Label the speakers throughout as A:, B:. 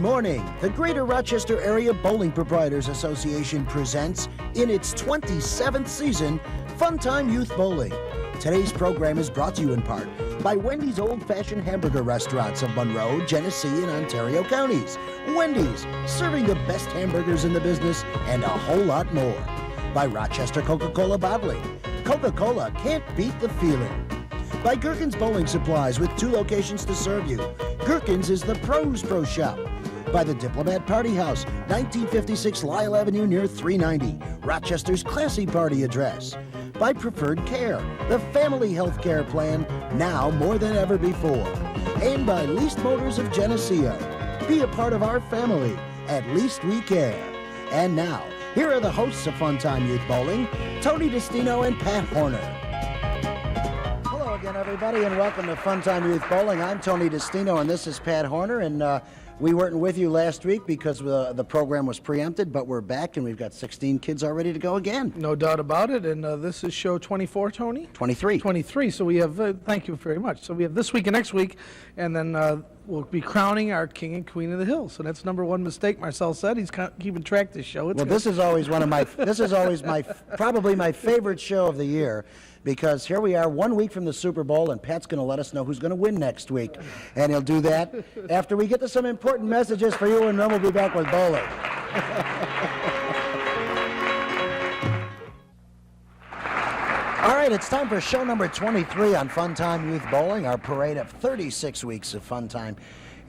A: morning. The Greater Rochester Area Bowling Proprietors Association presents, in its 27th season, Funtime Youth Bowling. Today's program is brought to you in part by Wendy's Old-Fashioned Hamburger Restaurants of Monroe, Genesee, and Ontario counties. Wendy's, serving the best hamburgers in the business and a whole lot more. By Rochester Coca-Cola Bottling. Coca-Cola can't beat the feeling. By Gherkin's Bowling Supplies with 2 locations to serve you. Gherkin's is the Pros Pro Shop. By the Diplomat Party House, 1956 Lyle Avenue near 390, Rochester's classy party address. By Preferred Care, the family health care plan, now more than ever before. And by Least Motors of Geneseo. Be a part of our family. At least we care. And now, here are the hosts of Funtime Youth Bowling, Tony Destino and Pat Horner. Hello again, everybody, and welcome to Funtime Youth Bowling. I'm Tony Destino, and this is Pat Horner, and we weren't with you last week because the program was preempted, but we're back, and we've got 16 kids all ready to go again.
B: No doubt about it, and this is show 24, Tony?
A: 23.
B: 23, so we have, thank you very much. So we have this week and next week, and then we'll be crowning our king and queen of the hill. So that's number one mistake Marcel said. He's keeping track this show.
A: Well, this is always probably my favorite show of the year, because here we are 1 week from the Super Bowl, and Pat's going to let us know who's going to win next week. And he'll do that after we get to some important messages for you, and then we'll be back with bowling. All right, it's time for show number 23 on Funtime Youth Bowling, our parade of 36 weeks of fun time.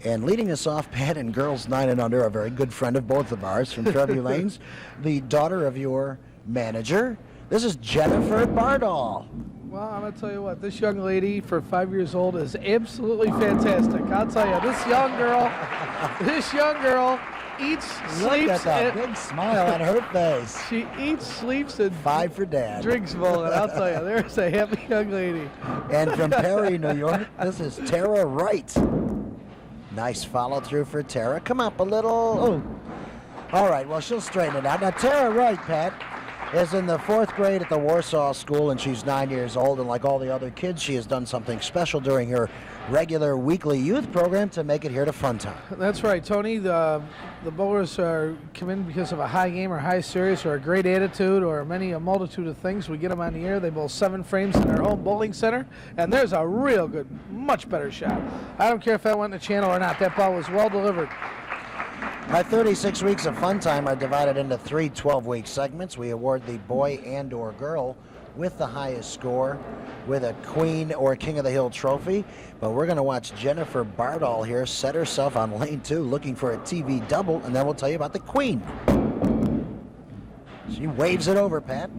A: And leading us off, Pat, and Girls 9 and Under, a very good friend of both of ours from Fairview Lanes, the daughter of your manager. This is Jennifer Bardall.
B: Well, I'm going to tell you what, this young lady for 5 years old is absolutely fantastic. I'll tell you, this young girl eats, sleeps,
A: look at that big smile on her face.
B: She eats, sleeps, and
A: 5 for Dad.
B: Drinks bowling. I'll tell you, there's a happy young lady.
A: And from Perry, New York, this is Tara Wright. Nice follow through for Tara. Come up a little. Oh. All right, well, she'll straighten it out. Now, Tara Wright, Pat, is in the 4th grade at the Warsaw School, and she's 9 years old, and like all the other kids, she has done something special during her regular weekly youth program to make it here to Funtime.
B: That's right, Tony. The bowlers come in because of a high game or high series or a great attitude or a multitude of things. We get them on the air. They bowl 7 frames in their home bowling center, and there's a real good, much better shot. I don't care if that went in the channel or not. That ball was well delivered.
A: Our 36 weeks of Fun Time are divided into 3 12-week segments. We award the boy and or girl with the highest score with a Queen or King of the Hill trophy. But we're going to watch Jennifer Bardall here set herself on lane 2 looking for a TV double, and then we'll tell you about the Queen. She waves it over, Pat.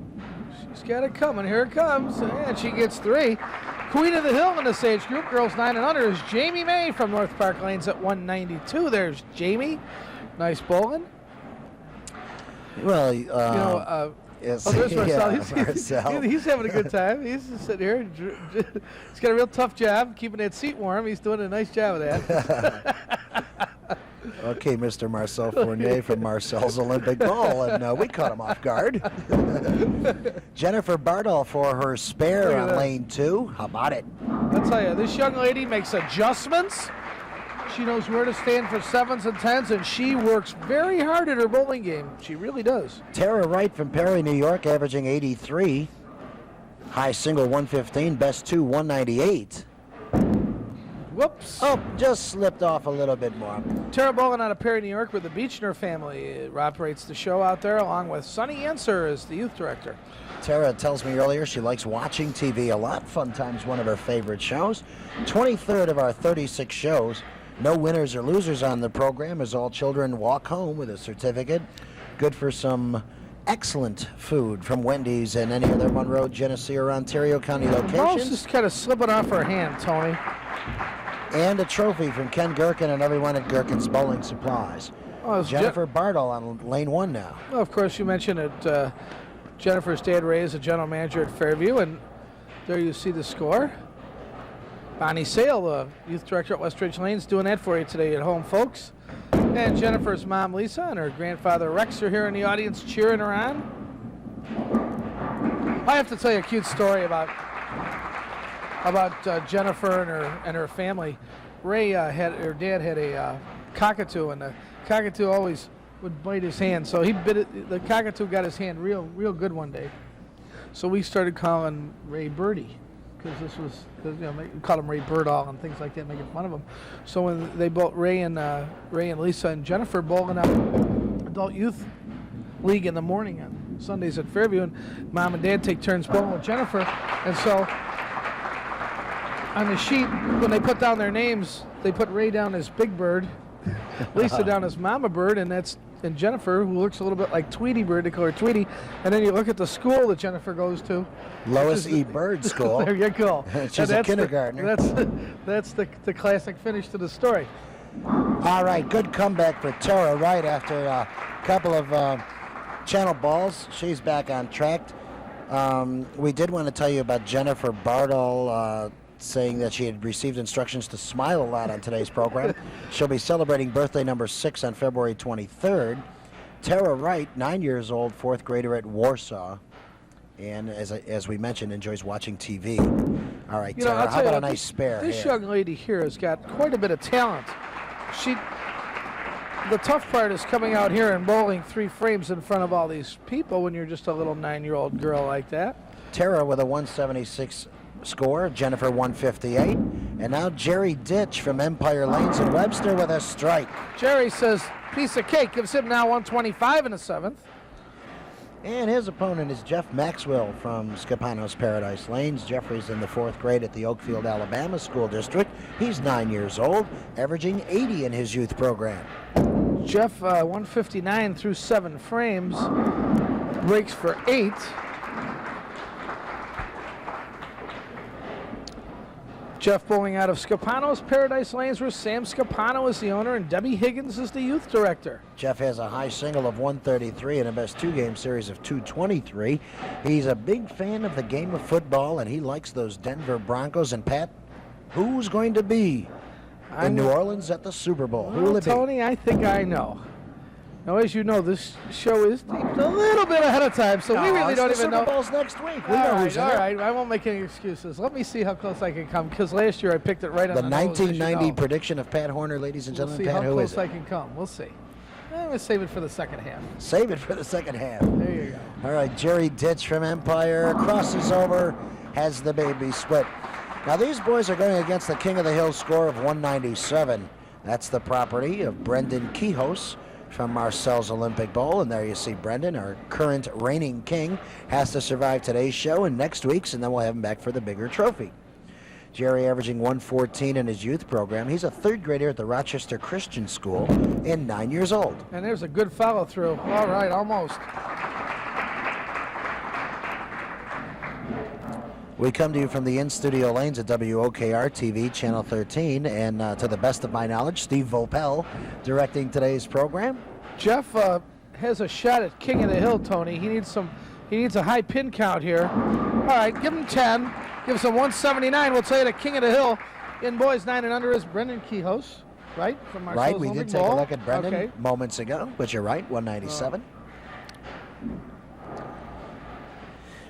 B: She's got it coming. Here it comes. And she gets 3. Queen of the Hill in this age group, girls 9 and under, is Jamie May from North Park Lanes at 192. There's Jamie. Nice bowling.
A: Well,
B: yes. Oh, there's Marcel.
A: Marcel.
B: He's having a good time. He's just sitting here. He's got a real tough job keeping that seat warm. He's doing a nice job of that.
A: Okay, Mr. Marcel Fournier from Marcel's Olympic Bowl, and we caught him off guard. Jennifer Bardall for her spare on lane 2. How about it?
B: I'll tell you, this young lady makes adjustments. She knows where to stand for 7s and 10s, and she works very hard at her bowling game. She really does.
A: Tara Wright from Perry, New York, averaging 83. High single 115, best 2 198.
B: Whoops.
A: Oh, just slipped off a little bit more.
B: Tara bowling out of Perry, New York with the Beechner family. Operates the show out there along with Sonny Yenser as the youth director.
A: Tara tells me earlier she likes watching TV a lot. Fun Time's one of her favorite shows. 23rd of our 36 shows. No winners or losers on the program, as all children walk home with a certificate. Good for some excellent food from Wendy's and any other Monroe, Genesee, or Ontario County locations. The
B: ball's just kind of slipping off her hand, Tony.
A: And a trophy from Ken Gherkin and everyone at Gherkin's Bowling Supplies. Oh, Jennifer Bardall on lane 1 now.
B: Well, of course, you mentioned that Jennifer's dad, Ray, is a general manager at Fairview, and there you see the score. Bonnie Sale, the youth director at Westridge Lanes, doing that for you today at home, folks. And Jennifer's mom, Lisa, and her grandfather, Rex, are here in the audience cheering her on. I have to tell you a cute story about Jennifer and her family. Ray her dad had a cockatoo, and the cockatoo always would bite his hand. So he bit it. The cockatoo got his hand real good one day. So we started calling Ray Birdie, because this was, we called him Ray Birdall and things like that, making fun of him. So when they both Ray and Lisa and Jennifer bowling out adult youth league in the morning on Sundays at Fairview, and Mom and Dad take turns bowling with Jennifer, and so on the sheet when they put down their names, they put Ray down as Big Bird, Lisa down as Mama Bird, and Jennifer, who looks a little bit like Tweety Bird, they call her Tweety. And then you look at the school that Jennifer goes to.
A: Lois E. Bird School.
B: There you go.
A: She's a kindergartner.
B: That's the classic finish to the story.
A: All right, good comeback for Tara Wright after a couple of channel balls. She's back on track. We did want to tell you about Jennifer Bardall saying that she had received instructions to smile a lot on today's program. She'll be celebrating birthday number 6 on February 23rd. Tara Wright, 9 years old, 4th grader at Warsaw, and as we mentioned, enjoys watching TV. All right, Tara, how about a nice spare?
B: This young lady here has got quite a bit of talent. The tough part is coming out here and bowling 3 frames in front of all these people when you're just a little 9-year-old girl like that.
A: Tara with a 176 score, Jennifer 158, and now Jerry Ditch from Empire Lanes in Webster with a strike.
B: Jerry says piece of cake, gives him now 125 in the 7th.
A: And his opponent is Jeff Maxwell from Scapanos Paradise Lanes. Jeffrey's in the 4th grade at the Oakfield, Alabama School District. He's 9 years old, averaging 80 in his youth program.
B: Jeff 159 through 7 frames, breaks for 8. Jeff bowling out of Scapanos Paradise Lanes, where Sam Scapano is the owner and Debbie Higgins is the youth director.
A: Jeff has a high single of 133 and a best 2-game series of 223. He's a big fan of the game of football, and he likes those Denver Broncos. And Pat, who's going to be in New Orleans at the Super Bowl? Who will it be?
B: Tony, I think I know. Now, as you know, this show is taped a little bit ahead of time, so we really don't even know.
A: Super Bowl's next week.
B: All right. I won't make any excuses. Let me see how close I can come, because last year I picked it right on the nose.
A: The 1990 prediction of Pat Horner, ladies and gentlemen.
B: We'll see
A: Pat,
B: how
A: who is
B: close
A: it?
B: I can come. We'll see. I'm going to save it for the second half.
A: Save it for the second half.
B: There you go.
A: All right, Jerry Ditch from Empire crosses over, has the baby split. Now these boys are going against the King of the Hill score of 197. That's the property of Brendan Quijos from Marcel's Olympic Bowl. And there you see Brendan, our current reigning king, has to survive today's show and next week's, and then we'll have him back for the bigger trophy. Jerry averaging 114 in his youth program. He's a 3rd grader at the Rochester Christian School and 9 years old.
B: And there's a good follow through. All right, almost.
A: We come to you from the in-studio lanes at WOKR TV, Channel 13, and to the best of my knowledge, Steve Vopel directing today's program.
B: Jeff has a shot at King of the Hill, Tony. He needs a high pin count here. All right, give him 10. Gives him 179. We'll tell you the King of the Hill in boys 9 and under is Brendan Quijos, right? From Marcel's
A: right, we
B: Olympic
A: did take
B: Bowl.
A: a look at Brendan
B: okay.
A: moments ago, but you're right, 197.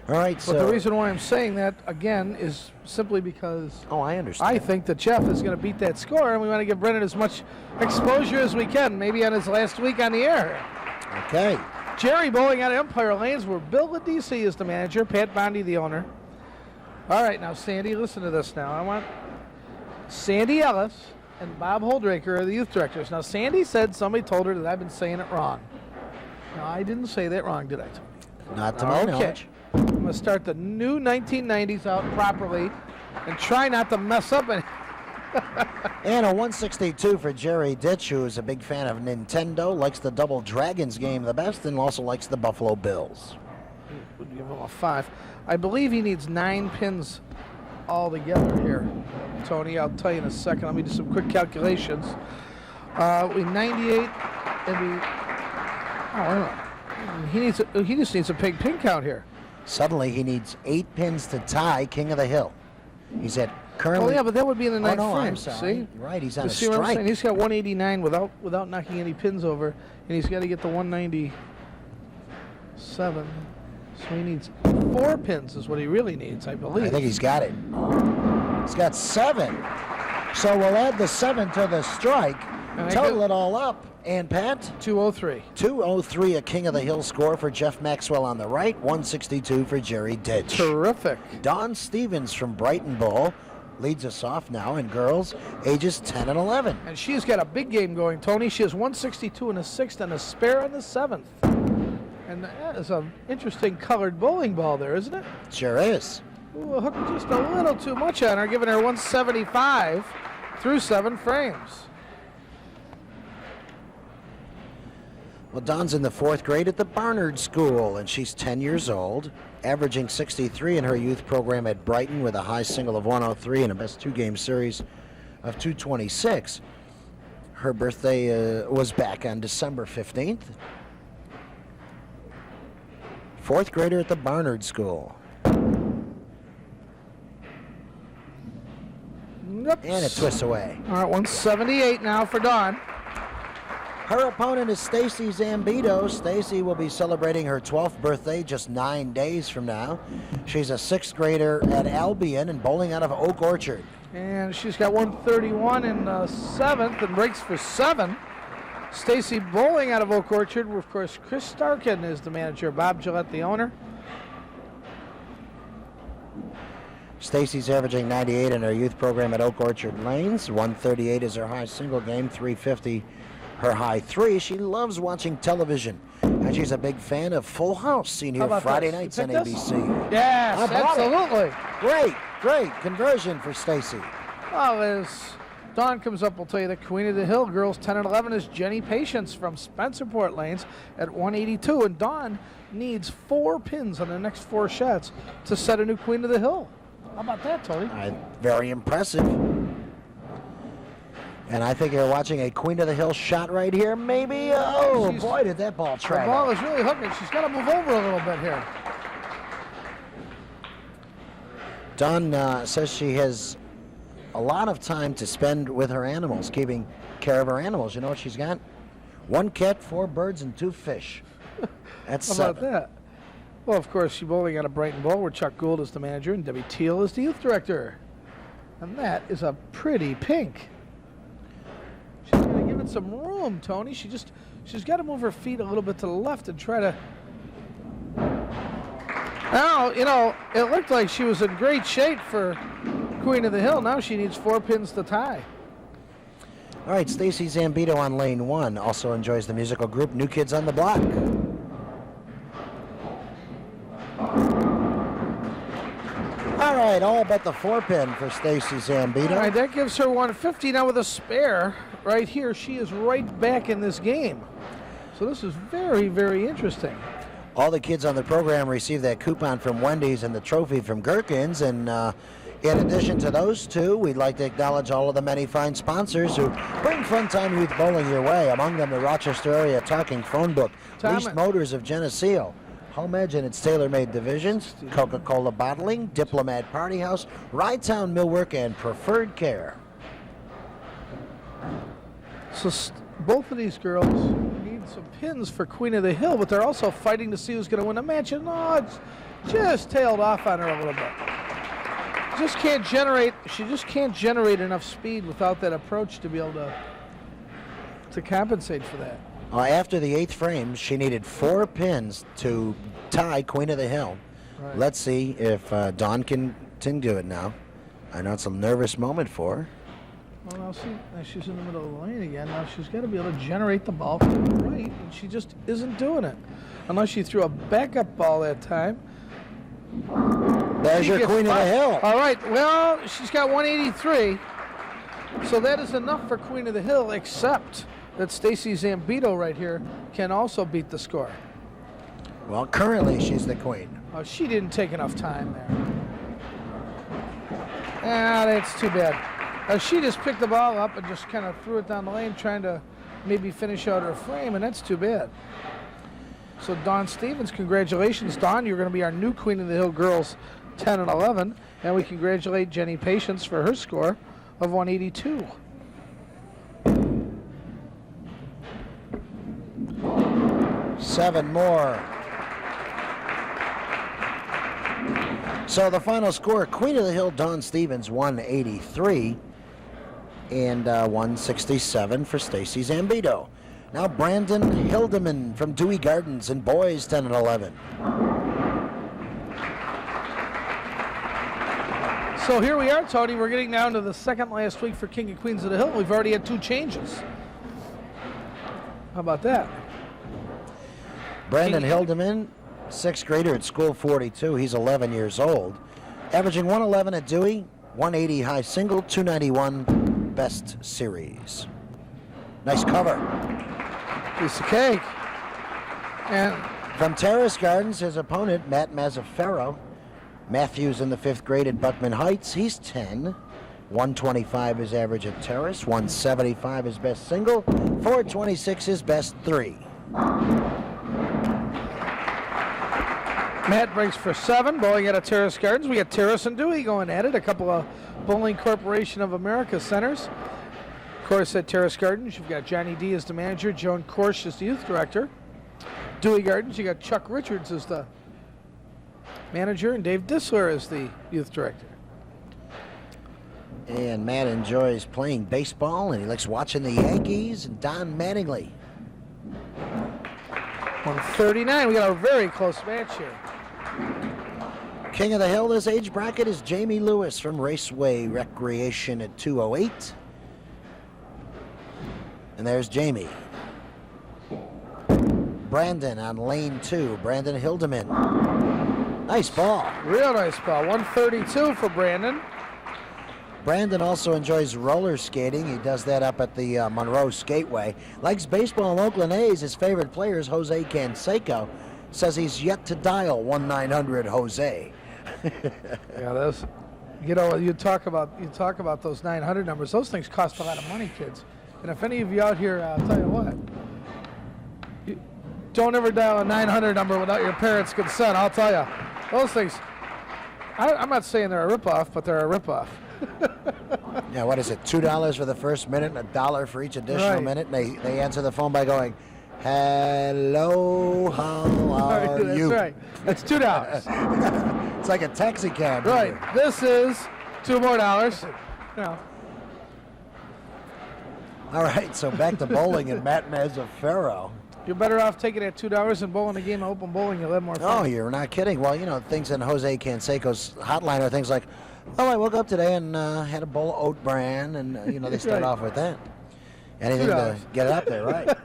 A: All right,
B: But the reason why I'm saying that, again, is simply because
A: I understand.
B: I think that Jeff is going to beat that score, and we want to give Brendan as much exposure as we can, maybe on his last week on the air.
A: Okay.
B: Jerry bowling out of Empire Lanes, where Bill Ladisi is the manager, Pat Bondi the owner. All right, now, Sandy, listen to this now. I want Sandy Ellis and Bob Holdraker are the youth directors. Now, Sandy said somebody told her that I've been saying it wrong. No, I didn't say that wrong, did I?
A: Not to my knowledge.
B: I'm going to start the new 1990s out properly and try not to mess up any.
A: And a 162 for Jerry Ditch, who is a big fan of Nintendo, likes the Double Dragons game the best, and also likes the Buffalo Bills.
B: Would give him a 5. I believe he needs 9 pins altogether here, Tony. I'll tell you in a second. Let me do some quick calculations. We 98, and he just needs a big pin count here.
A: Suddenly, he needs 8 pins to tie King of the Hill. He's at currently.
B: Oh yeah, but that would be in the 9th frame.
A: I'm sorry.
B: See,
A: right? He's on a
B: see what I'm
A: strike.
B: saying? He's got 189 without knocking any pins over, and he's got to get the 197. So he needs 4 pins, is what he really needs, I believe.
A: I think he's got it. He's got 7. So we'll add the 7 to the strike. Total it all up. And Pat?
B: 203.
A: 203, a King of the Hill score for Jeff Maxwell on the right, 162 for Jerry Ditch.
B: Terrific.
A: Dawn Stevens from Brighton Bowl leads us off now in girls ages 10 and 11.
B: And she's got a big game going, Tony. She has 162 in the 6th and a spare in the 7th. And that is an interesting colored bowling ball there, isn't it?
A: Sure is.
B: Ooh, hooked just a little too much on her, giving her 175 through 7 frames.
A: Well, Dawn's in the 4th grade at the Barnard School, and she's 10 years old, averaging 63 in her youth program at Brighton with a high single of 103 and a best 2-game series of 226. Her birthday was back on December 15th. 4th grader at the Barnard School.
B: Oops.
A: And it twists away.
B: All right, 178 now for Dawn.
A: Her opponent is Stacy Zambito. Stacy will be celebrating her 12th birthday just 9 days from now. She's a 6th grader at Albion and bowling out of Oak Orchard.
B: And she's got 131 in the 7th and breaks for 7. Stacy bowling out of Oak Orchard. Of course, Chris Starkin is the manager. Bob Gillette, the owner.
A: Stacy's averaging 98 in her youth program at Oak Orchard Lanes. 138 is her high single game, 350 her high 3. She loves watching television, and she's a big fan of Full House, seen here Friday nights on ABC.
B: Yes, absolutely.
A: Great conversion for Stacy.
B: Well, as Dawn comes up, we'll tell you the Queen of the Hill girls 10 and 11 is Jenny Patience from Spencerport Lanes at 182, and Dawn needs 4 pins on the next 4 shots to set a new Queen of the Hill. How about that, Tony?
A: Very impressive. And I think you're watching a Queen of the Hill shot right here, maybe. Oh, boy, did that ball travel.
B: The ball is really hooking. She's got to move over a little bit here.
A: Dawn says she has a lot of time to spend with her animals, keeping care of her animals. You know what she's got? 1 cat, 4 birds, and 2 fish. That's 7.
B: How about that? Well, of course, she's bowling out of Brighton Bowl, where Chuck Gould is the manager and Debbie Teal is the youth director. And that is a pretty pink. She's going to give it some room, Tony. She's got to move her feet a little bit to the left and try to. Now, you know, it looked like she was in great shape for Queen of the Hill. Now she needs 4 pins to tie.
A: All right, Stacy Zambito on lane 1 also enjoys the musical group New Kids on the Block. All right, all but the 4 pin for Stacy Zambito.
B: All right, that gives her 150. Now with a spare right here, she is right back in this game. So this is very, very interesting.
A: All the kids on the program receive that coupon from Wendy's and the trophy from Gherkins. And in addition to those 2, we'd like to acknowledge all of the many fine sponsors who bring Funtime Youth Bowling your way. Among them, the Rochester Area Talking Phone Book, Leased Motors of Geneseo, Home Edge and its tailor-made divisions, Coca-Cola Bottling, Diplomat Party House, Rydetown Millwork, and Preferred Care.
B: So both of these girls need some pins for Queen of the Hill, but they're also fighting to see who's going to win the match. And it's just tailed off on her a little bit. She just can't generate enough speed without that approach to be able to compensate for that.
A: After the 8th frame, she needed 4 pins to tie Queen of the Hill. Right. Let's see if Dawn can do it now. I know it's a nervous moment for her.
B: Well, now see, she's in the middle of the lane again. Now she's got to be able to generate the ball to the right, and she just isn't doing it. Unless she threw a backup ball that time.
A: There's your Queen of the Hill.
B: All right, well, she's got 183. So that is enough for Queen of the Hill, except that Stacy Zambito right here can also beat the score.
A: Well, currently she's the queen.
B: Oh, she didn't take enough time there. That's too bad. She just picked the ball up and just kind of threw it down the lane, trying to maybe finish out her frame, and that's too bad. So Dawn Stevens, congratulations. Dawn, you're going to be our new Queen of the Hill girls 10 and 11, and we congratulate Jenny Patience for her score of 182.
A: Seven more. So the final score, Queen of the Hill, Dawn Stevens, 183. and 167 for Stacy Zambito. Now Brandon Hildeman from Dewey Gardens in boys 10 and 11.
B: So here we are, Tony. We're getting down to the second last week for King and Queens of the Hill. We've already had 2 changes. How about that?
A: Brandon Hildeman, 6th grader at School 42. He's 11 years old. Averaging 111 at Dewey, 180 high single, 291 best series. Nice cover.
B: Piece of cake. And
A: from Terrace Gardens, his opponent, Matt Mazzaferro. Matthews in the 5th grade at Buckman Heights. He's 10. 125 his average at Terrace. 175 his best single. 426 his best 3.
B: Matt breaks for 7, bowling out of Terrace Gardens. We got Terrace and Dewey going at it. A couple of Bowling Corporation of America centers. Of course, at Terrace Gardens, you've got Johnny D as the manager, Joan Korsch as the youth director. Dewey Gardens, you got Chuck Richards as the manager and Dave Dissler as the youth director.
A: And Matt enjoys playing baseball, and he likes watching the Yankees and Don Mattingly.
B: 139. We got a very close match here.
A: King of the Hill this age bracket is Jamie Lewis from Raceway Recreation at 208. And there's Jamie. Brandon on lane 2. Brandon Hildeman. Nice ball.
B: Real nice ball. 132 for Brandon.
A: Brandon also enjoys roller skating. He does that up at the Monroe Skateway. Likes baseball in Oakland A's. His favorite player is Jose Canseco. Says he's yet to dial 1-900-JOSE.
B: Yeah, that's, you know, you talk about those 900 numbers. Those things cost a lot of money, kids. And if any of you out here, I'll tell you what, you don't ever dial a 900 number without your parents' consent. I'll tell you, those things. I'm not saying they're a ripoff, but they're a ripoff.
A: Yeah, what is it? $2 for the first minute and $1 for each additional minute. And they answer the phone by going, "Hello, how are you?"
B: That's right. It's $2.
A: It's like a taxi cab.
B: Right.
A: Here.
B: This is $2 more. No.
A: All right, so back to bowling and Matt Mazzaferro.
B: You're better off taking that $2 and bowling a game of open bowling. You'll have more fun.
A: Oh, you're not kidding. Well, you know, things in Jose Canseco's hotline are things like, "Oh, I woke up today and had a bowl of oat bran," and, you know, they start off with that. Anything to get it up there, right?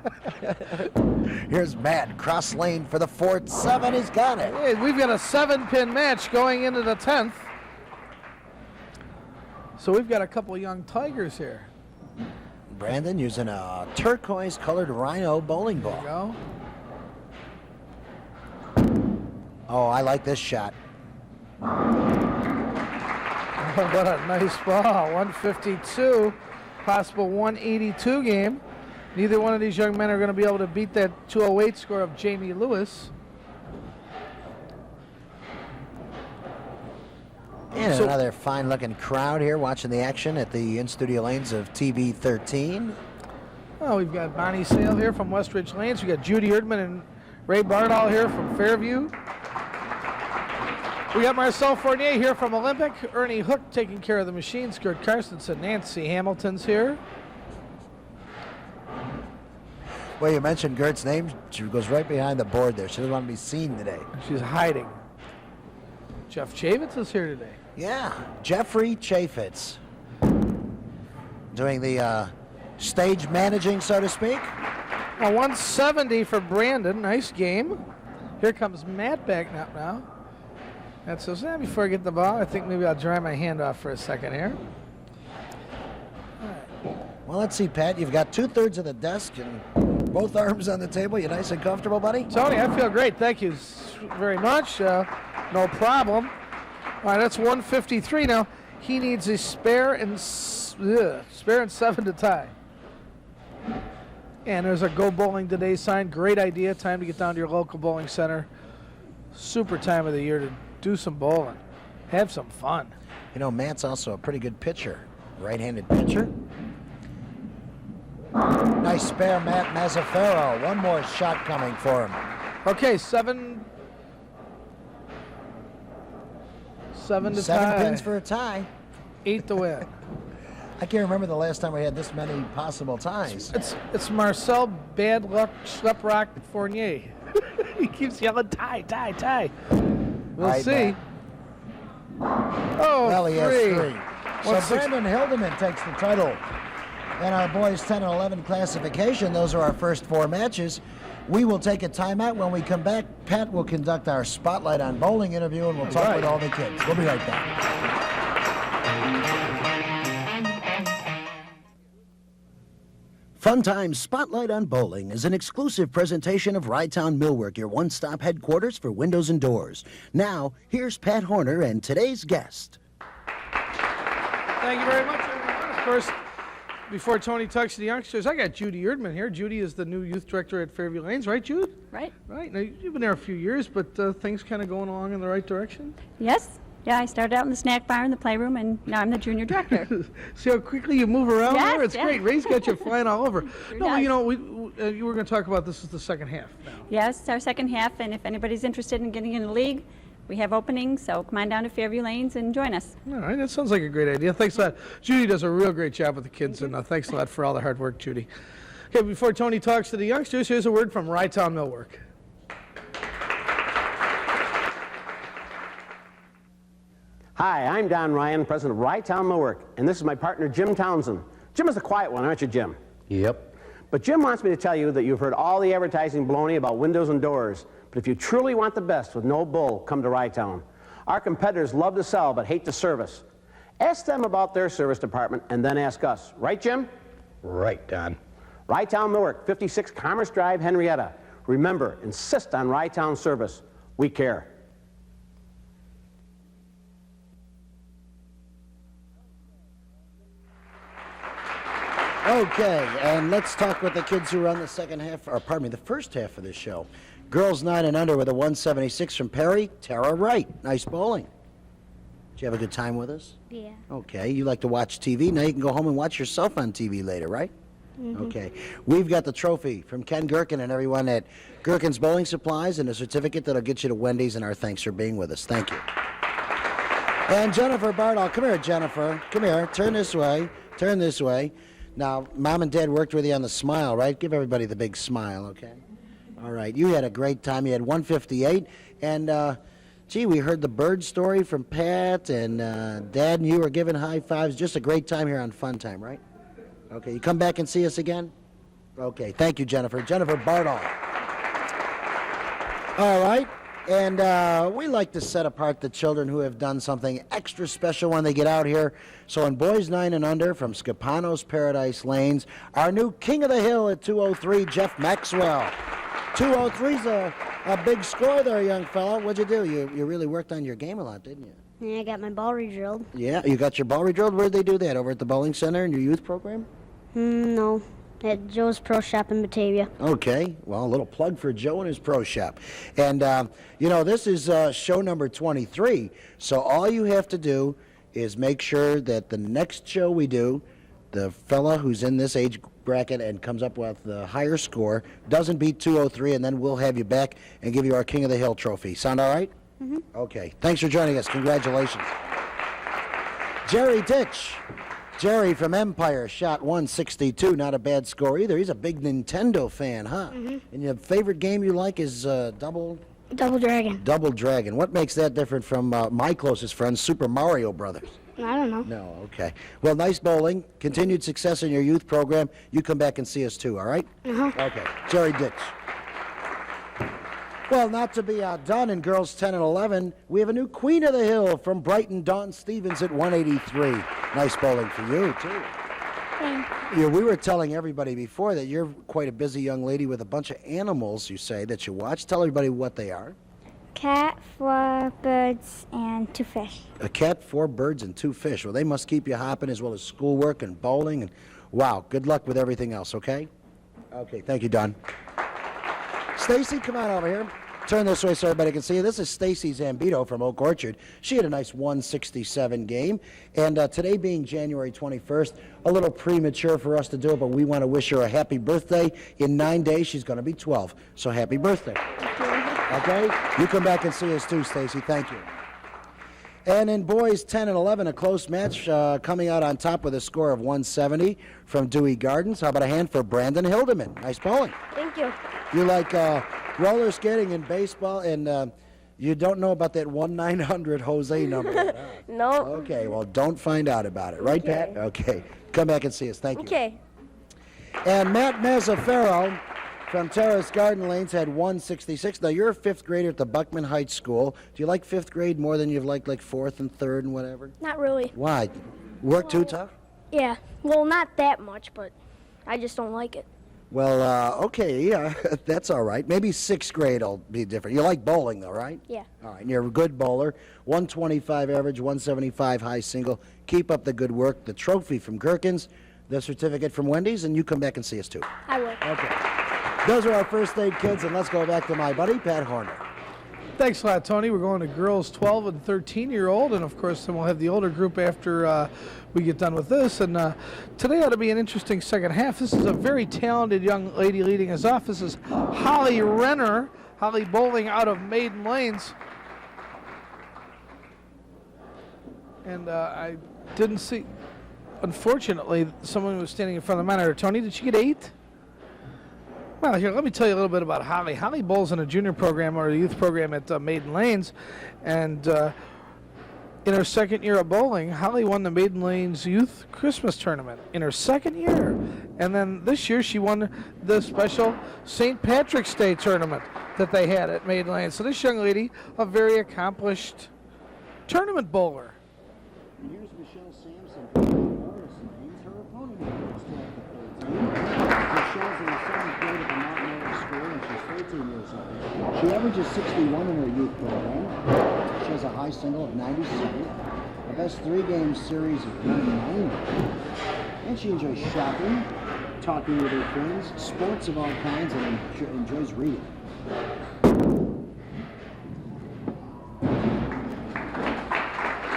A: Here's Matt, cross lane for the 4th 7. He's got it.
B: Hey, we've got a 7-pin match going into the 10th. So we've got a couple of young Tigers here.
A: Brandon using a turquoise-colored Rhino bowling ball.
B: There you go.
A: Oh, I like this shot.
B: What a nice ball. 152. Possible 182 game. Neither one of these young men are going to be able to beat that 208 score of Jamie Lewis.
A: And another fine-looking crowd here watching the action at the in-studio lanes of TV 13.
B: Oh, we've got Bonnie Sale here from Westridge Lanes. We've got Judy Erdman and Ray Bardall here from Fairview. We got Marcel Fournier here from Olympic. Ernie Hook taking care of the machines. Gert Carstensen, Nancy Hamilton's here.
A: Well, you mentioned Gert's name. She goes right behind the board there. She doesn't want to be seen today.
B: She's hiding. Jeff Chavitz is here today.
A: Yeah, Jeffrey Chaffetz. Doing the stage managing, so to speak.
B: A 170 for Brandon. Nice game. Here comes Matt back up now. And so before I get the ball, I think maybe I'll dry my hand off for a second here.
A: Well, let's see, Pat. You've got 2/3 of the desk and both arms on the table. You nice and comfortable, buddy?
B: Tony, I feel great. Thank you very much. No problem. All right, that's 153 now. He needs a spare and 7 to tie. And there's a Go Bowling Today sign. Great idea. Time to get down to your local bowling center. Super time of the year to do some bowling. Have some fun.
A: You know, Matt's also a pretty good pitcher. Right-handed pitcher. Nice spare, Matt Mazzaferro. One more shot coming for him.
B: Okay, 7 to tie.
A: 7 pins for a tie.
B: 8 to win.
A: I can't remember the last time we had this many possible ties.
B: It's Marcel Bad Luck Schleprock Fournier. He keeps yelling tie, tie, tie. We'll
A: Right,
B: see. Oh,
A: Well, he has 3. So
B: 160.
A: Brandon Hildeman takes the title. And our boys 10 and 11 classification, those are our first 4 matches. We will take a timeout. When we come back, Pat will conduct our Spotlight on Bowling interview, and we'll talk with all the kids. We'll be right back. Funtime Spotlight on Bowling is an exclusive presentation of Rye-Town Millwork, your one-stop headquarters for windows and doors. Now, here's Pat Horner and today's guest.
B: Thank you very much, everyone. Of course, before Tony talks to the youngsters, I got Judy Erdman here. Judy is the new youth director at Fairview Lanes, right, Jude?
C: Right.
B: Right. Now, you've been there a few years, but things kind of going along in the right direction?
C: Yes. Yeah, I started out in the snack bar in the playroom, and now I'm the junior director.
B: See how quickly you move around
C: Yes,
B: there? It's
C: yeah.
B: great. Ray's got you flying all over.
C: Sure
B: No,
C: does.
B: you know, you were going to talk about this is the second half now.
C: Yes, it's our second half, and if anybody's interested in getting in the league, we have openings, so come on down to Fairview Lanes and join us.
B: All right, that sounds like a great idea. Thanks a lot. Judy does a real great job with the kids, and thanks a lot for all the hard work, Judy. Okay, before Tony talks to the youngsters, here's a word from Rye-Town Millwork.
D: Hi, I'm Don Ryan, president of Rye-Town Millwork, and this is my partner, Jim Townsend. Jim is the quiet one, aren't you, Jim?
E: Yep.
D: But Jim wants me to tell you that you've heard all the advertising baloney about windows and doors, but if you truly want the best with no bull, come to Rye-Town. Our competitors love to sell but hate to service. Ask them about their service department and then ask us. Right, Jim?
E: Right, Don.
D: Rye-Town Millwork, 56 Commerce Drive, Henrietta. Remember, insist on Rye-Town service. We care.
A: Okay, and let's talk with the kids who run the second half, or pardon me, the first half of this show. Girls 9 and under with a 176 from Perry, Tara Wright. Nice bowling. Did you have a good time with us?
F: Yeah.
A: Okay, you like to watch TV. Now you can go home and watch yourself on TV later, right? Okay. We've got the trophy from Ken Gherkin and everyone at Gherkin's Bowling Supplies and a certificate that'll get you to Wendy's, and our thanks for being with us. Thank you. And Jennifer Bardall. Come here, Jennifer. Come here. Turn this way. Turn this way. Now, Mom and Dad worked with you on the smile, right? Give everybody the big smile, okay? All right. You had a great time. You had 158. And, gee, we heard the bird story from Pat, and Dad and you were giving high fives. Just a great time here on Funtime, right? Okay. You come back and see us again? Okay. Thank you, Jennifer. Jennifer Bardall. All right. And we like to set apart the children who have done something extra special when they get out here. So in boys 9 and under from Scapano's Paradise Lanes, our new king of the hill at 203, Jeff Maxwell. 203's a big score there, young fella. What'd you do? You really worked on your game a lot, didn't you?
F: Yeah, I got my ball re-drilled.
A: Yeah, you got your ball re-drilled? Where'd they do that? Over at the bowling center in your youth program?
F: No, at Joe's Pro Shop in Batavia.
A: Okay, well, a little plug for Joe and his pro shop. And, you know, this is show number 23, so all you have to do is make sure that the next show we do, the fella who's in this age bracket and comes up with the higher score doesn't beat 203, and then we'll have you back and give you our King of the Hill trophy. Sound all right? Mm-hmm. Okay, thanks for joining us. Congratulations. Jerry Ditch. Jerry from Empire shot 162. Not a bad score either. He's a big Nintendo fan, huh? Mm-hmm. And your favorite game you like is Double
F: Dragon.
A: Double Dragon. What makes that different from my closest friend, Super Mario Brothers?
F: I don't know.
A: No, okay. Well, nice bowling. Continued success in your youth program. You come back and see us too, all right?
F: Uh-huh.
A: Okay. Jerry Ditch. Well, not to be outdone in girls 10 and 11, we have a new queen of the hill from Brighton, Dawn Stevens at 183. Nice bowling for you, too. Yeah, we were telling everybody before that you're quite a busy young lady with a bunch of animals, you say, that you watch. Tell everybody what they are.
F: Cat, 4 birds, and 2 fish.
A: A cat, 4 birds, and 2 fish. Well, they must keep you hopping as well as schoolwork and bowling. And wow, good luck with everything else, okay? Okay, thank you, Don. Stacy, come on over here. Turn this way so everybody can see you. This is Stacy Zambito from Oak Orchard. She had a nice 167 game. And today being January 21st, a little premature for us to do it, but we want to wish her a happy birthday. In 9 days, she's going to be 12. So happy birthday. Okay? You come back and see us too, Stacy. Thank you. And in boys 10 and 11, a close match coming out on top with a score of 170 from Dewey Gardens. How about a hand for Brandon Hildeman? Nice bowling.
F: Thank you.
A: You like roller skating and baseball, and you don't know about that 1-900 Jose number.
F: No.
A: Okay, well, don't find out about it. Right, Pat? Okay. Come back and see us. Thank you.
F: Okay.
A: And Matt Mazzaferro from Terrace Garden Lanes had 166. Now, you're a fifth grader at the Buckman Heights School. Do you like fifth grade more than you've liked like fourth and third and whatever?
F: Not really.
A: Why? Work too tough?
F: Yeah. Well, not that much, but I just don't like it.
A: Well, okay, yeah, that's all right. Maybe sixth grade will be different. You like bowling, though, right?
F: Yeah.
A: All right, and you're a good bowler. 125 average, 175 high single. Keep up the good work. The trophy from Gherkins, the certificate from Wendy's, and you come back and see us, too.
F: I will.
A: Okay. Those are our first aid kids, and let's go back to my buddy, Pat Horner.
B: Thanks a lot, Tony. We're going to girls 12 and 13-year-old, and of course, then we'll have the older group after we get done with this. And today ought to be an interesting second half. This is a very talented young lady leading us off. This is Holly Renner, Holly bowling out of Maiden Lanes. And I didn't see, unfortunately, someone was standing in front of the monitor. Tony, did she get 8? Well, here, let me tell you a little bit about Holly. Holly bowls in a junior program or a youth program at Maiden Lanes, and in her second year of bowling, Holly won the Maiden Lanes Youth Christmas Tournament in her second year. And then this year, she won the special St. Patrick's Day tournament that they had at Maiden Lanes. So this young lady, a very accomplished tournament bowler.
A: Here's Michelle Sampson. Morris Lanes, her opponent is 12 to 13. Michelle's in the 7th grade at the Mount Morris School, and she's 13 years old. She averages 61 in her youth program. She has a high single of 97, a best 3-game series of 99. And she enjoys shopping, talking with her friends, sports of all kinds, and enjoys reading.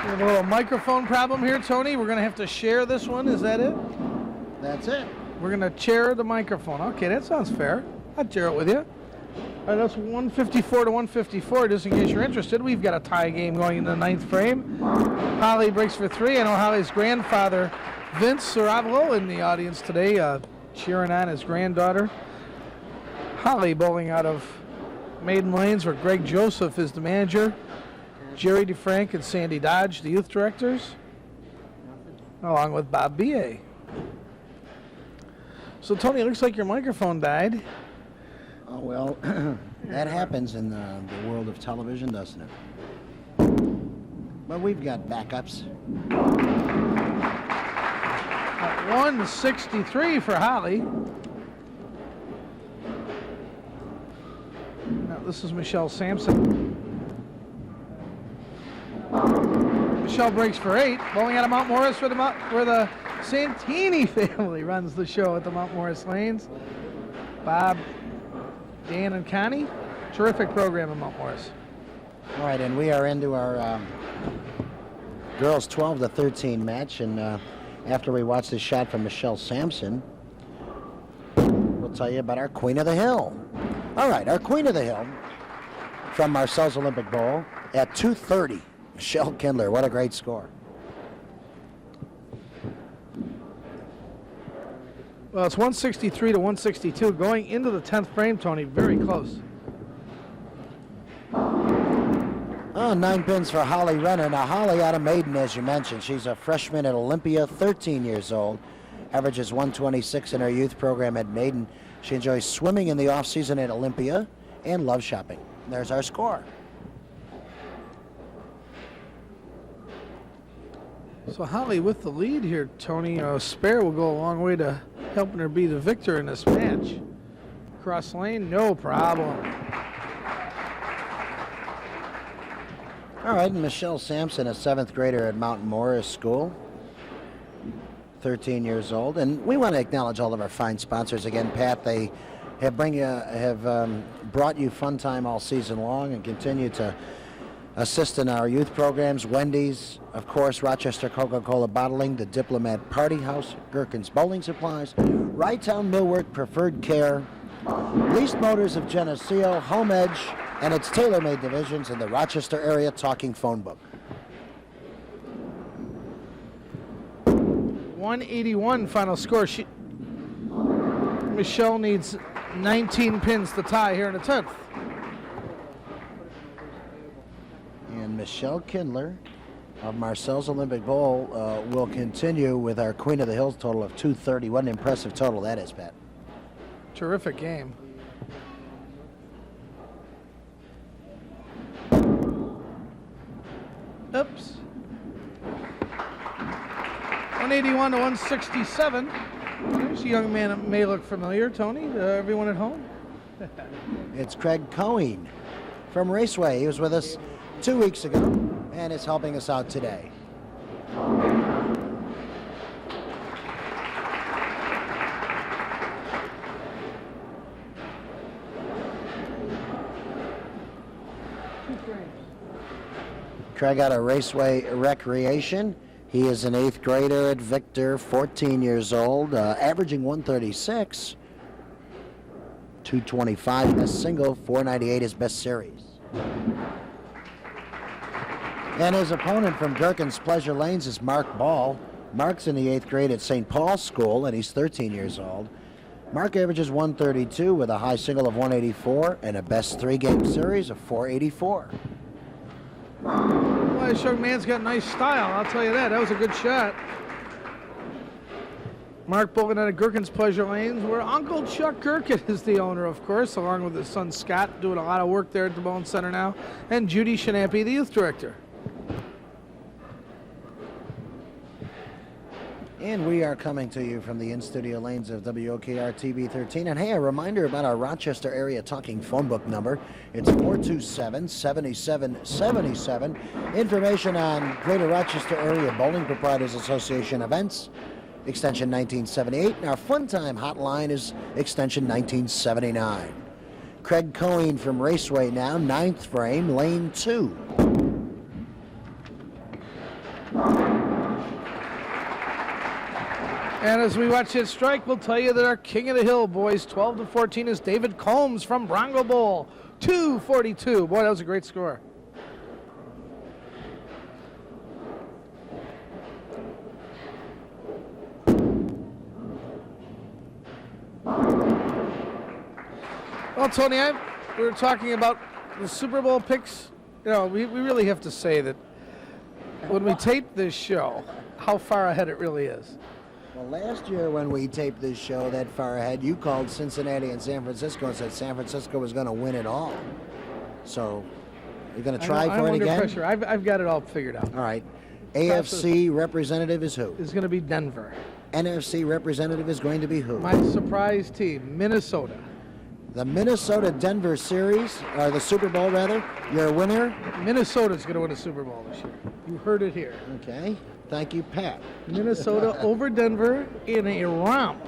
B: We have a little microphone problem here, Tony. We're going to have to share this one. Is that it?
A: That's it.
B: We're going to share the microphone. Okay, that sounds fair. I'd share it with you. All right, that's 154 to 154. Just in case you're interested, we've got a tie game going in the 9th frame. Holly breaks for 3. I know Holly's grandfather, Vince Sarablo, in the audience today, cheering on his granddaughter. Holly bowling out of Maiden Lanes, where Greg Joseph is the manager. Jerry DeFrank and Sandy Dodge, the youth directors, along with Bob B.A. So, Tony, it looks like your microphone died.
A: Oh, well, that happens in the world of television, doesn't it? But we've got backups.
B: 163 for Holly. Now, this is Michelle Sampson. Michelle breaks for 8, bowling out of Mount Morris where the Santini family runs the show at the Mount Morris Lanes. Bob, Dan, and Connie, terrific program at Mount Morris.
A: All right, and we are into our girls 12 to 13 match, and after we watch this shot from Michelle Sampson, we'll tell you about our Queen of the Hill. All right, our Queen of the Hill from Marcel's Olympic Bowl at 230. Michelle Kindler, what a great score.
B: Well, it's 163 to 162. Going into the 10th frame, Tony, very close.
A: Oh, 9 pins for Holly Renner. Now, Holly out of Maiden, as you mentioned. She's a freshman at Olympia, 13 years old. Averages 126 in her youth program at Maiden. She enjoys swimming in the off-season at Olympia and loves shopping. There's our score.
B: So Holly with the lead here, Tony. Spare will go a long way to helping her be the victor in this match. Cross lane, no problem.
A: All right, and Michelle Sampson, a 7th grader at Mountain Morris School, 13 years old. And we want to acknowledge all of our fine sponsors again, Pat. They have brought you Funtime all season long and continue to assist in our youth programs. Wendy's, of course, Rochester Coca-Cola Bottling, the Diplomat Party House, Gherkins Bowling Supplies, Rytown Millwork Preferred Care, Leased Motors of Geneseo, Home Edge, and its tailor-made divisions in the Rochester area Talking Phone Book.
B: 181 final score. Michelle needs 19 pins to tie here in the 10th.
A: And Michelle Kindler of Marcel's Olympic Bowl will continue with our Queen of the Hills total of 230. What an impressive total that is, Pat.
B: Terrific game. Oops. 181 to 167. There's a young man that may look familiar. Tony, everyone at home?
A: It's Craig Cohen from Raceway. He was with us 2 weeks ago and is helping us out today. Craig out of Raceway Recreation. He is an 8th grader at Victor, 14 years old, averaging 136. 225 best single, 498 his best series. And his opponent from Gherkin's Pleasure Lanes is Mark Ball. Mark's in the 8th grade at St. Paul's School, and he's 13 years old. Mark averages 132 with a high single of 184 and a best 3-game series of 484.
B: Well, this young man's got nice style, I'll tell you that. That was a good shot. Mark bowling out of Gherkin's Pleasure Lanes, where Uncle Chuck Gherkin is the owner, of course, along with his son Scott, doing a lot of work there at the Bowling Center now, and Judy Shinappy, the youth director.
A: And we are coming to you from the in-studio lanes of WOKR TV 13. And hey, a reminder about our Rochester area talking phone book number. It's 427-7777. Information on Greater Rochester Area Bowling Proprietors Association events, extension 1978. And our Funtime hotline is extension 1979. Craig Cohen from Raceway now, 9th frame, lane 2.
B: And as we watch it strike, we'll tell you that our King of the Hill boys, 12 to 14, is David Combs from Bronco Bowl, 242. Boy, that was a great score. Well, Tony, we were talking about the Super Bowl picks. You know, we really have to say that when we tape this show, how far ahead it really is.
A: Well, last year when we taped this show that far ahead, you called Cincinnati and San Francisco and said San Francisco was going to win it all. So, you're going to try for it again?
B: I'm under pressure. I've got it all figured out.
A: All right. AFC representative is who?
B: It's going to be Denver.
A: NFC representative is going to be who?
B: My surprise team, Minnesota.
A: The Minnesota-Denver series, or the Super Bowl rather, your winner?
B: Minnesota's going to win a Super Bowl this year. You heard it here.
A: Okay. Thank you, Pat.
B: Minnesota over Denver in a romp.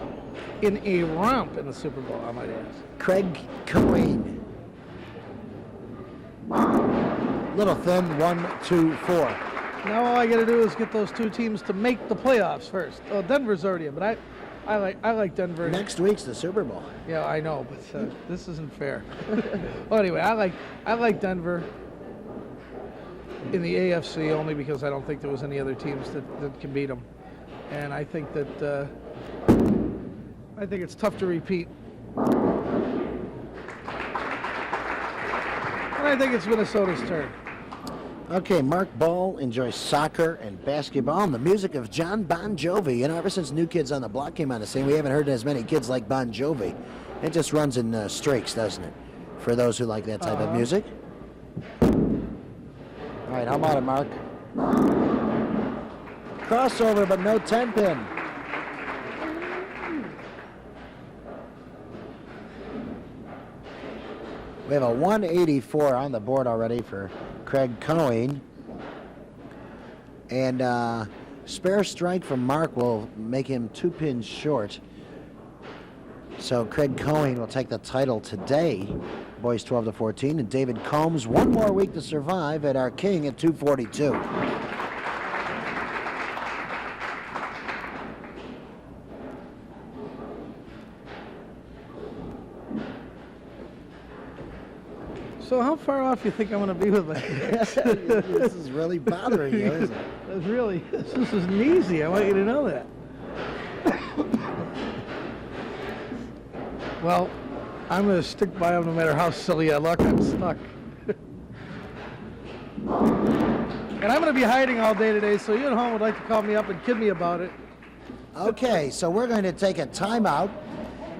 B: In the Super Bowl, I might ask.
A: Craig Cohen. Little thin, 1, 2, 4.
B: Now all I got to do is get those two teams to make the playoffs first. Oh, Denver's already in, but I like Denver.
A: Next week's the Super Bowl.
B: Yeah, I know, but this isn't fair. Well, anyway, I like Denver in the AFC only because I don't think there was any other teams that can beat them, and I think that I think it's tough to repeat. And I think it's Minnesota's turn.
A: Okay, Mark Ball enjoys soccer and basketball and the music of John Bon Jovi. You know, ever since New Kids on the Block came on the scene, we haven't heard as many kids like Bon Jovi. It just runs in streaks, doesn't it? For those who like that type of music. All right, how about it, Mark? Crossover, but no 10-pin. We have a 184 on the board already for Craig Cohen. And spare strike from Mark will make him 2 pins short. So Craig Cohen will take the title today, boys 12 to 14. And David Combs, one more week to survive at our king at 242.
B: So how far off you think I'm going to be with my
A: This is really bothering you, isn't it?
B: This isn't easy. I want you to know that. Well, I'm going to stick by them no matter how silly I look. I'm stuck. And I'm going to be hiding all day today, so you at home would like to call me up and kid me about it.
A: Okay, so we're going to take a timeout,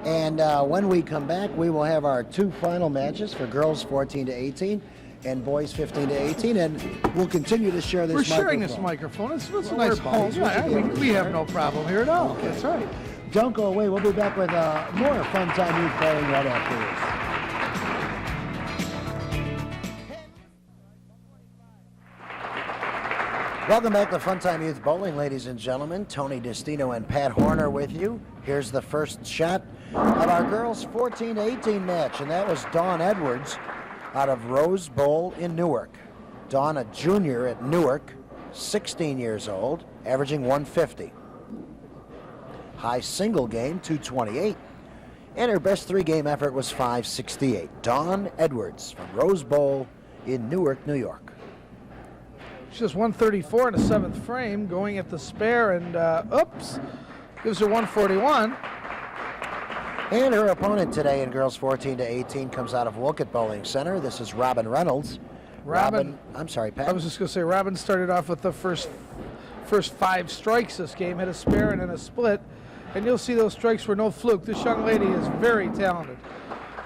A: and when we come back, we will have our two final matches for girls 14 to 18 and boys 15 to 18, and we'll continue to share this
B: We're sharing this
A: microphone.
B: microphone. It's a
A: Well,
B: nice
A: we're
B: home.
A: buddies.
B: Yeah, we have no problem here at all.
A: Okay.
B: That's right.
A: Don't go away. We'll be back with more Funtime Youth Bowling right after this. Welcome back to Funtime Youth Bowling, ladies and gentlemen. Tony Destino and Pat Horner with you. Here's the first shot of our girls 14 to 18 match, and that was Dawn Edwards out of Rose Bowl in Newark. Dawn, a junior at Newark, 16 years old, averaging 150. High single game, 228. And her best three-game effort was 568. Dawn Edwards from Rose Bowl in Newark, New York.
B: She's just 134 in the seventh frame, going at the spare, and oops, gives her 141.
A: And her opponent today in girls 14 to 18 comes out of Wolcott Bowling Center. This is Robin Reynolds. I'm sorry, Pat.
B: I was just going to say, Robin started off with the first 5 strikes this game, had a spare and then a split. And you'll see those strikes were no fluke. This young lady is very talented.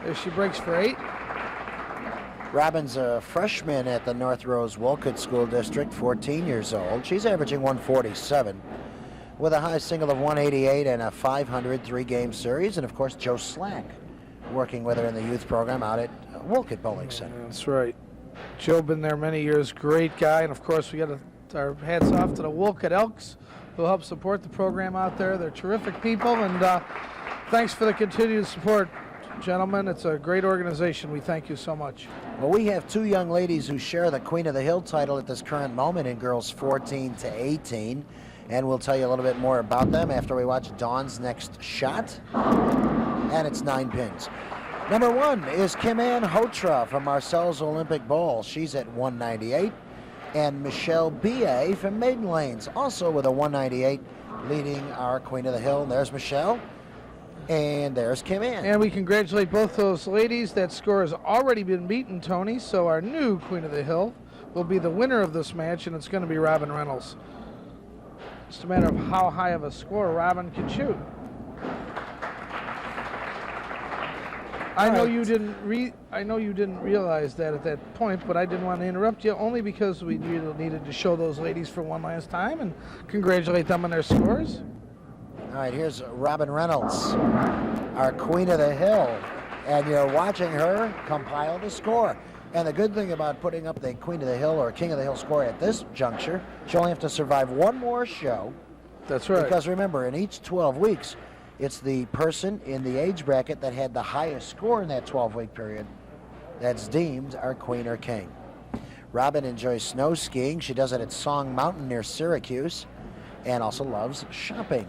B: As she breaks for 8.
A: Robin's a freshman at the North Rose Wolcott School District, 14 years old. She's averaging 147 with a high single of 188 and a 500 three-game series. And, of course, Joe Slack working with her in the youth program out at Wolcott Bowling Center.
B: That's right. Joe been there many years. Great guy. And, of course, we got our hats off to the Wolcott Elks, who help support the program out there. They're terrific people, and thanks for the continued support, gentlemen. It's a great organization. We thank you so much.
A: Well, we have two young ladies who share the Queen of the Hill title at this current moment in girls 14 to 18, and we'll tell you a little bit more about them after we watch Dawn's next shot, and it's 9 pins. Number 1 is Kim Ann Hotra from Marcel's Olympic Bowl. She's at 198. And Michelle B.A. from Maiden Lanes, also with a 198, leading our Queen of the Hill. And there's Michelle, and there's Kim Ann.
B: And we congratulate both those ladies. That score has already been beaten, Tony, so our new Queen of the Hill will be the winner of this match, and it's going to be Robin Reynolds. Just a matter of how high of a score Robin can shoot. I know you didn't realize that at that point, but I didn't want to interrupt you, only because we needed to show those ladies for one last time and congratulate them on their scores.
A: All right, here's Robin Reynolds, our Queen of the Hill, and you're watching her compile the score. And the good thing about putting up the Queen of the Hill or King of the Hill score at this juncture, she'll only have to survive one more show.
B: That's right.
A: Because remember, in each 12 weeks, it's the person in the age bracket that had the highest score in that 12-week period that's deemed our queen or king. Robin enjoys snow skiing. She does it at Song Mountain near Syracuse, and also loves shopping.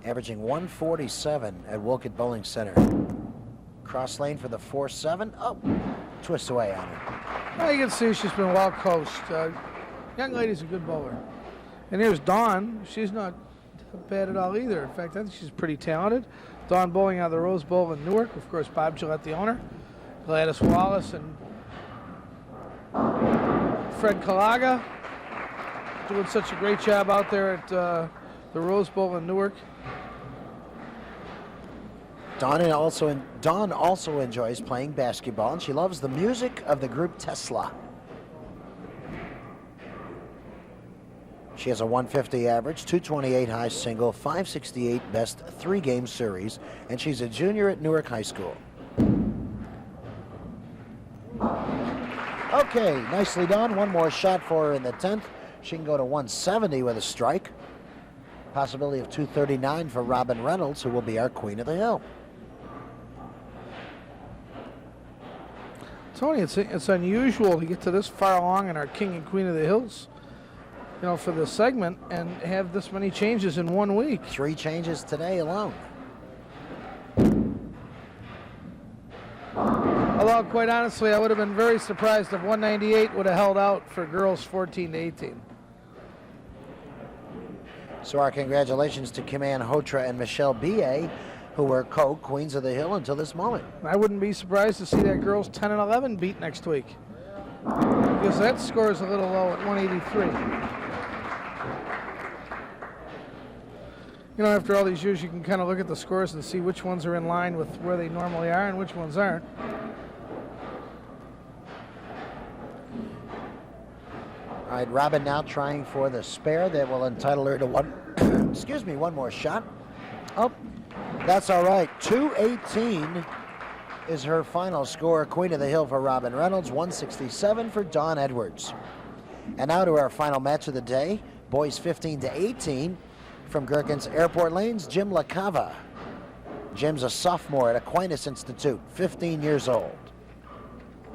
A: Averaging 147 at Wolcott Bowling Center. Cross lane for the 4-7. Oh, twist away on her.
B: Well, you can see she's been well coached. Young lady's a good bowler. And here's Dawn. She's not bad at all either. In fact, I think she's pretty talented. Dawn bowling out of the Rose Bowl in Newark. Of course, Bob Gillette, the owner. Gladys Wallace and Fred Kalaga doing such a great job out there at the Rose Bowl in Newark.
A: Dawn also enjoys playing basketball, and she loves the music of the group Tesla. She has a 150 average, 228 high single, 568 best three-game series, and she's a junior at Newark High School. Okay, nicely done. One more shot for her in the 10th. She can go to 170 with a strike. Possibility of 239 for Robin Reynolds, who will be our Queen of the Hill.
B: Tony, it's unusual to get to this far along in our King and Queen of the Hills, for the segment and have this many changes in 1 week.
A: 3 changes today alone.
B: Although, quite honestly, I would have been very surprised if 198 would have held out for girls 14 to 18.
A: So our congratulations to Kim Ann Hotra and Michelle B.A., who were co-Queens of the Hill until this moment.
B: I wouldn't be surprised to see that girls 10 and 11 beat next week, because that score is a little low at 183. You know, after all these years, you can kind of look at the scores and see which ones are in line with where they normally are and which ones aren't.
A: All right, Robin now trying for the spare that will entitle her to one, excuse me, one more shot. Oh, that's all right. 218 is her final score. Queen of the Hill for Robin Reynolds, 167 for Dawn Edwards. And now to our final match of the day, boys 15-18 from Gherkins Airport Lanes, Jim LaCava. Jim's a sophomore at Aquinas Institute, 15 years old.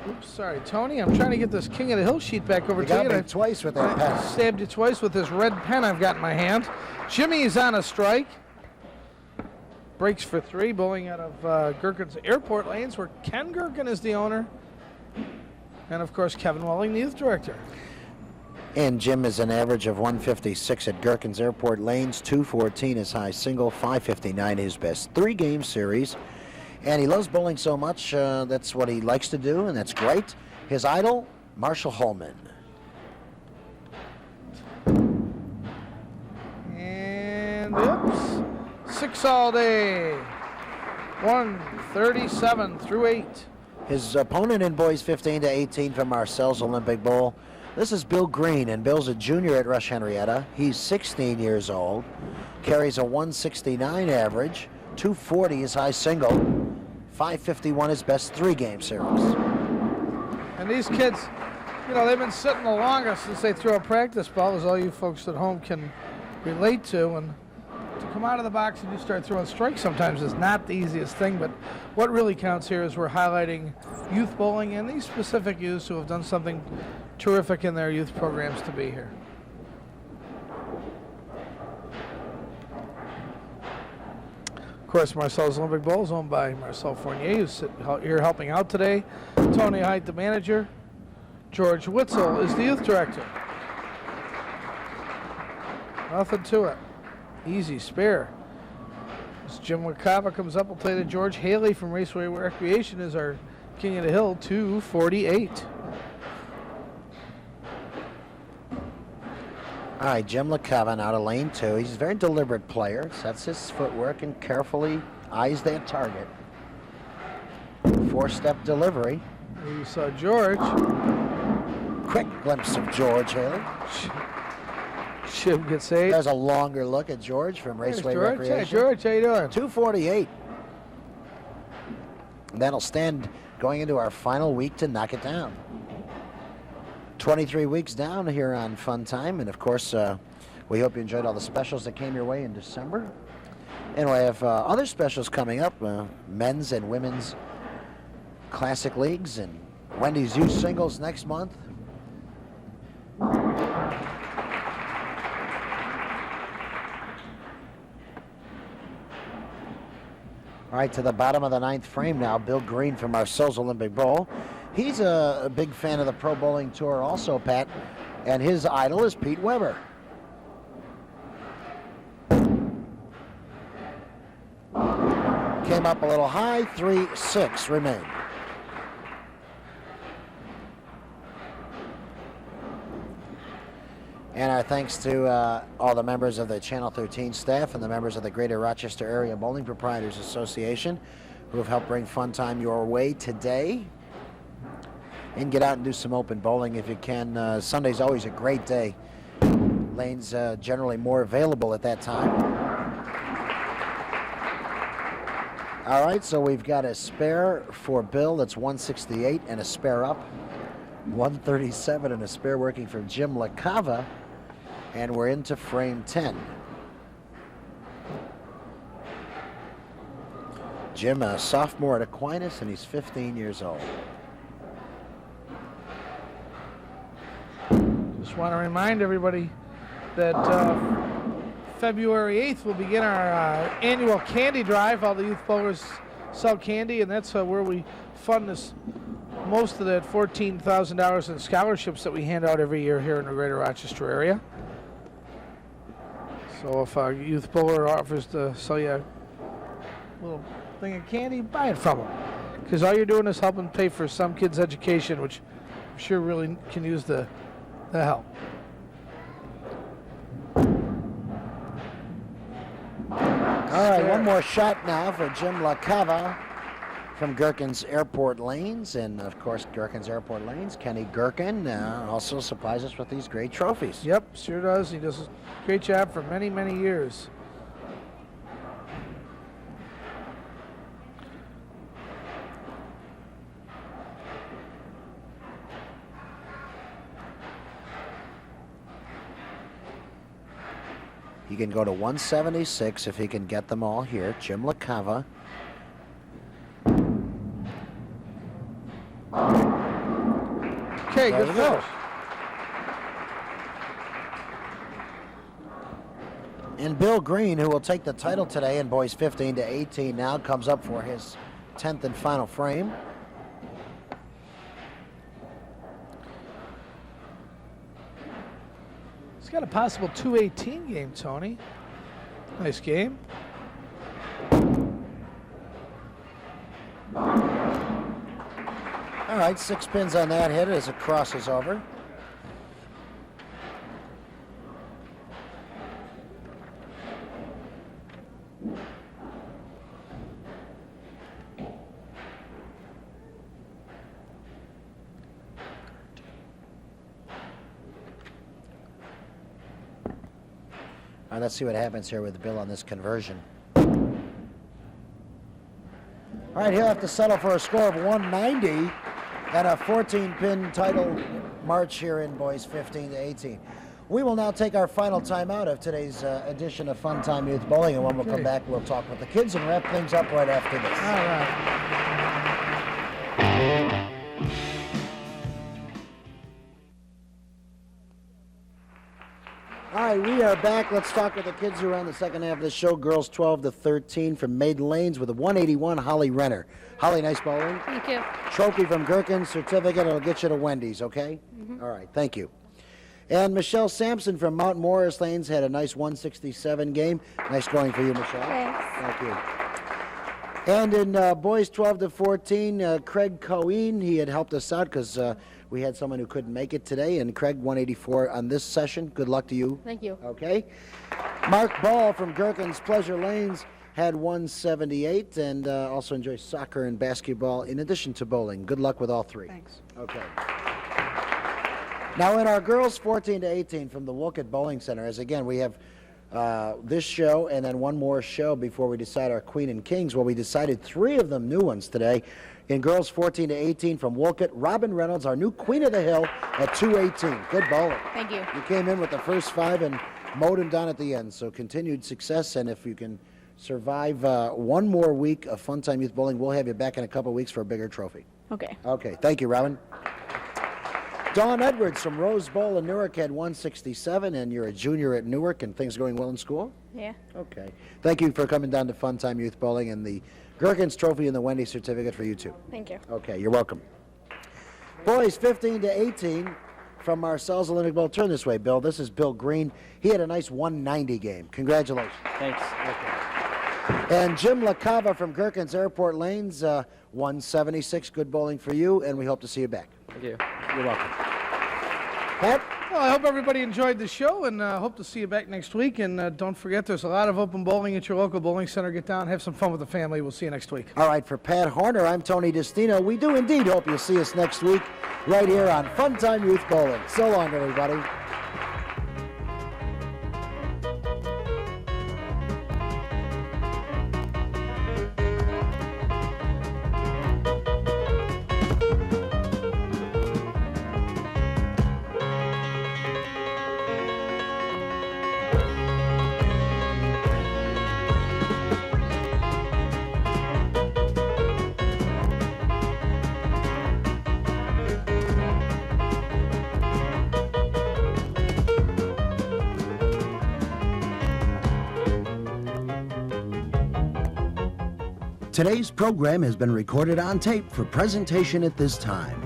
B: Oops, sorry, Tony. I'm trying to get this King of the Hill sheet back over
A: You
B: to you.
A: got me twice with that
B: I
A: pen.
B: stabbed you twice with this red pen I've got in my hand. Jimmy's on a strike. Breaks for 3, bowling out of Gherkins Airport Lanes, where Ken Gherkin is the owner. And, of course, Kevin Welling, the youth director.
A: And Jim is an average of 156 at Gherkins Airport Lanes, 214 his high single, 559 his best 3-game series. And he loves bowling so much, that's what he likes to do, and that's great. His idol, Marshall Holman.
B: And, oops, 6 all day. 137 through 8.
A: His opponent in boys 15-18 from Marcel's Olympic Bowl. This is Bill Green, and Bill's a junior at Rush Henrietta. He's 16 years old, carries a 169 average, 240 his high single, 551 his best 3-game series.
B: And these kids, you know, they've been sitting the longest since they threw a practice ball, as all you folks at home can relate to. And to come out of the box and you start throwing strikes sometimes is not the easiest thing, but what really counts here is we're highlighting youth bowling and these specific youths who have done something terrific in their youth programs to be here. Of course, Marcel's Olympic Bowl is owned by Marcel Fournier, who's here helping out today. Tony Height, the manager. George Witzel is the youth director. Nothing to it. Easy spare. As Jim LaCava comes up, we'll play to George Haley from Raceway Recreation is our King of the Hill, 248.
A: All right, Jim LaCava out of lane 2. He's a very deliberate player. Sets his footwork and carefully eyes that target. 4-step delivery.
B: You saw George.
A: Quick glimpse of George Haley.
B: Jim gets 8.
A: There's a longer look at George from Raceway
B: George.
A: Recreation.
B: Hey, George, how you doing?
A: 248. That'll stand going into our final week to knock it down. 23 weeks down here on Fun Time, and of course, we hope you enjoyed all the specials that came your way in December. And we have other specials coming up, men's and women's classic leagues and Wendy's youth singles next month. All right, to the bottom of the 9th frame now, Bill Green from Marcel's Olympic Bowl. He's a big fan of the Pro Bowling Tour also, Pat, and his idol is Pete Weber. Came up a little high, 3-6 remain. And our thanks to all the members of the Channel 13 staff and the members of the Greater Rochester Area Bowling Proprietors Association who have helped bring Fun Time your way today. And get out and do some open bowling if you can. Sunday's always a great day. Lanes generally more available at that time. All right, so we've got a spare for Bill that's 168 and a spare up. 137 and a spare working for Jim LaCava. And we're into frame 10. Jim, a sophomore at Aquinas, and he's 15 years old.
B: Just want to remind everybody that February 8th will begin our annual candy drive. All the youth bowlers sell candy, and that's where we fund most of that $14,000 in scholarships that we hand out every year here in the Greater Rochester area. So if a youth bowler offers to sell you a little thing of candy, buy it from them. Because all you're doing is helping pay for some kid's education, which I'm sure really can use the help.
A: All right, one more shot now for Jim LaCava from Gherkins Airport Lanes. And, of course, Gherkins Airport Lanes, Kenny Gherkin also supplies us with these great trophies.
B: Yep, sure does. He does a great job for many, many years.
A: He can go to 176 if he can get them all here. Jim LaCava.
B: Okay,
A: There
B: good
A: we go.
B: finish.
A: And Bill Green, who will take the title today in boys 15 to 18 now, comes up for his 10th and final frame.
B: He's got a possible 218 game, Tony. Nice game.
A: All right, 6 pins on that hit as it crosses over. All right, let's see what happens here with Bill on this conversion. All right, he'll have to settle for a score of 190 and a 14-pin title march here in boys 15 to 18. We will now take our final timeout of today's edition of Funtime Youth Bowling, and when we'll come back, we'll talk with the kids and wrap things up right after this.
B: All right.
A: All right, we are back. Let's talk with the kids who are on the second half of the show. Girls 12 to 13 from Maiden Lanes with a 181, Holly Renner. Holly, nice bowling.
G: Thank you.
A: Trophy from Gherkins, certificate. It'll get you to Wendy's, okay? All right, thank you. And Michelle Sampson from Mount Morris Lanes had a nice 167 game. Nice going for you, Michelle.
F: Thanks.
A: Thank you. And in boys 12 to 14, Craig Coeen, he had helped us out because we had someone who couldn't make it today. And Craig, 184 on this session. Good luck to you.
G: Thank you.
A: Okay. Mark Ball from Gherkins Pleasure Lanes had 178 and also enjoys soccer and basketball in addition to bowling. Good luck with all three.
B: Thanks.
A: Okay. Now in our girls 14 to 18 from the Wolcott Bowling Center, as again we have this show and then one more show before we decide our Queen and Kings. Well, we decided 3 of them new ones today. In girls 14 to 18 from Wolcott, Robin Reynolds, our new Queen of the Hill at 218. Good bowling.
G: Thank you.
A: You came in with the first 5 and mowed him down at the end. So continued success, and if you can survive one more week of Funtime Youth Bowling, we'll have you back in a couple weeks for a bigger trophy.
G: Okay.
A: Okay, thank you, Robin. Dawn Edwards from Rose Bowl in Newark had 167, and you're a junior at Newark, and things going well in school?
G: Yeah.
A: Okay. Thank you for coming down to Funtime Youth Bowling, and the Gherkins Trophy and the Wendy certificate for you too.
G: Thank you.
A: Okay, you're welcome. Boys 15 to 18 from Marcel's Olympic Bowl. Turn this way, Bill. This is Bill Green. He had a nice 190 game. Congratulations.
H: Thanks.
A: Okay. And Jim LaCava from Gherkins Airport Lanes, 176. Good bowling for you, and we hope to see you back.
H: Thank you.
A: You're welcome. Pat?
B: Well, I hope everybody enjoyed the show, and hope to see you back next week. And don't forget, there's a lot of open bowling at your local bowling center. Get down, have some fun with the family. We'll see you next week.
A: All right, for Pat Horner, I'm Tony Destino. We do indeed hope you'll see us next week right here on Funtime Youth Bowling. So long, everybody. Today's program has been recorded on tape for presentation at this time.